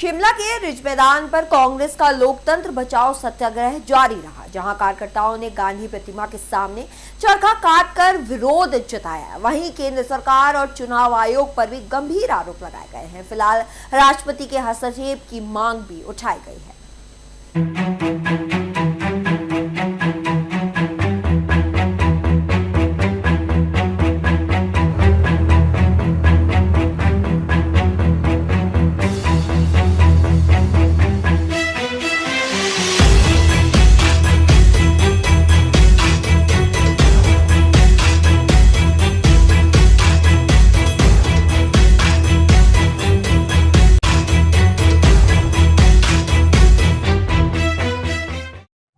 शिमला के रिज मैदान पर कांग्रेस का लोकतंत्र बचाओ सत्याग्रह जारी रहा, जहां कार्यकर्ताओं ने गांधी प्रतिमा के सामने चरखा काटकर विरोध जताया। वहीं केंद्र सरकार और चुनाव आयोग पर भी गंभीर आरोप लगाए गए हैं। फिलहाल राष्ट्रपति के हस्तक्षेप की मांग भी उठाई गई है।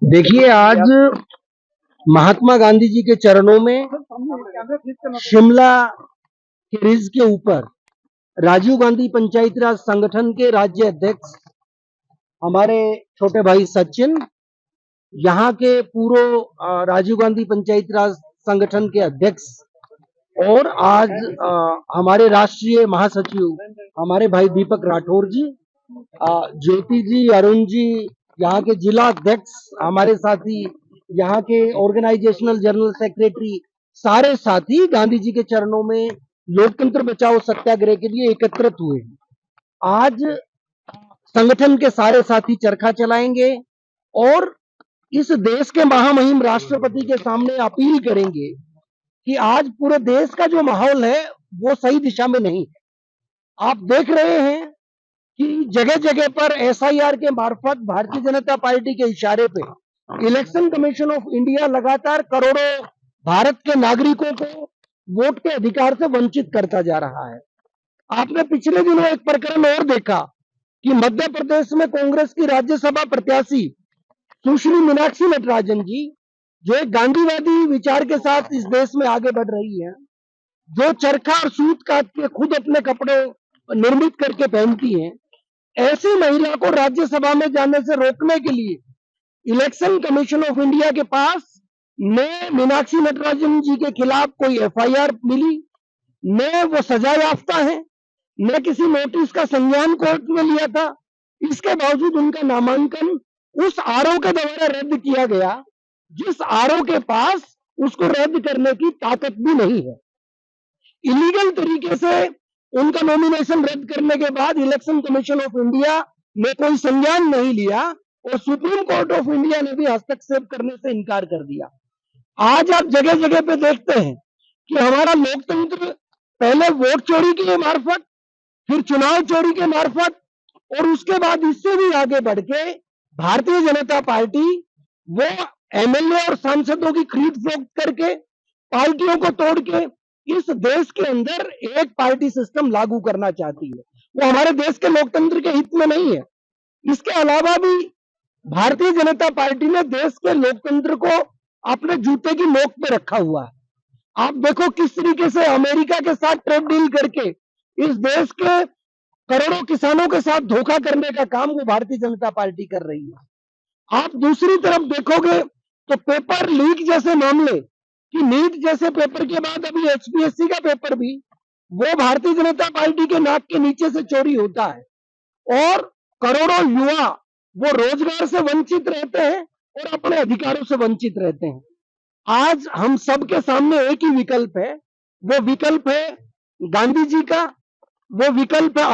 देखिए, आज महात्मा गांधी जी के चरणों में शिमला के रिज के ऊपर राजीव गांधी पंचायती राज संगठन के राज्य अध्यक्ष हमारे छोटे भाई सचिन, यहाँ के पूर्व राजीव गांधी पंचायती राज संगठन के अध्यक्ष और आज हमारे राष्ट्रीय महासचिव हमारे भाई दीपक राठौर जी, ज्योति जी, अरुण जी, यहाँ के जिला अध्यक्ष हमारे साथी, यहाँ के ऑर्गेनाइजेशनल जनरल सेक्रेटरी, सारे साथी गांधी जी के चरणों में लोकतंत्र बचाओ सत्याग्रह के लिए एकत्रित हुए। आज संगठन के सारे साथी चरखा चलाएंगे और इस देश के महामहिम राष्ट्रपति के सामने अपील करेंगे कि आज पूरे देश का जो माहौल है वो सही दिशा में नहीं। आप देख रहे हैं कि जगह जगह पर एसआईआर के मार्फत भारतीय जनता पार्टी के इशारे पे इलेक्शन कमीशन ऑफ इंडिया लगातार करोड़ों भारत के नागरिकों को वोट के अधिकार से वंचित करता जा रहा है। आपने पिछले दिनों एक प्रकरण और देखा कि मध्य प्रदेश में कांग्रेस की राज्यसभा प्रत्याशी सुश्री मीनाक्षी नटराजन जी, जो एक गांधीवादी विचार के साथ इस देश में आगे बढ़ रही है, जो चरखा और सूत काट के खुद अपने कपड़े निर्मित करके पहनती हैं, ऐसी महिला को राज्यसभा में जाने से रोकने के लिए इलेक्शन कमीशन ऑफ इंडिया के पास न मीनाक्षी नटराजन जी के खिलाफ कोई एफआईआर मिली, न वो सजा याफ्ता है, न किसी नोटिस का संज्ञान कोर्ट में लिया था। इसके बावजूद उनका नामांकन उस आरओ के द्वारा रद्द किया गया जिस आरओ के पास उसको रद्द करने की ताकत भी नहीं है। इलीगल तरीके से उनका नॉमिनेशन रद्द करने के बाद इलेक्शन कमीशन ऑफ इंडिया ने कोई संज्ञान नहीं लिया और सुप्रीम कोर्ट ऑफ इंडिया ने भी हस्तक्षेप करने से इनकार कर दिया। आज आप जगह जगह पे देखते हैं कि हमारा लोकतंत्र पहले वोट चोरी के मार्फत, फिर चुनाव चोरी के मार्फत और उसके बाद इससे भी आगे बढ़ के भारतीय जनता पार्टी वो एमएलए और सांसदों की खरीद फरोख्त करके, पार्टियों को तोड़ के इस देश के अंदर एक पार्टी सिस्टम लागू करना चाहती है। वो हमारे देश के लोकतंत्र के हित में नहीं है। इसके अलावा भी भारतीय जनता पार्टी ने देश के लोकतंत्र को अपने जूते की नोक पे रखा हुआ है। आप देखो किस तरीके से अमेरिका के साथ ट्रेड डील करके इस देश के करोड़ों किसानों के साथ धोखा करने का काम वो भारतीय जनता पार्टी कर रही है। आप दूसरी तरफ देखोगे तो पेपर लीक जैसे मामले, कि नीट जैसे पेपर के बाद अभी एचपीएससी का पेपर भी वो भारतीय जनता पार्टी के नाक के नीचे से चोरी होता है और करोड़ों युवा वो रोजगार से वंचित रहते हैं और अपने अधिकारों से वंचित रहते हैं। आज हम सबके सामने एक ही विकल्प है, वो विकल्प है गांधी जी का, वो विकल्प है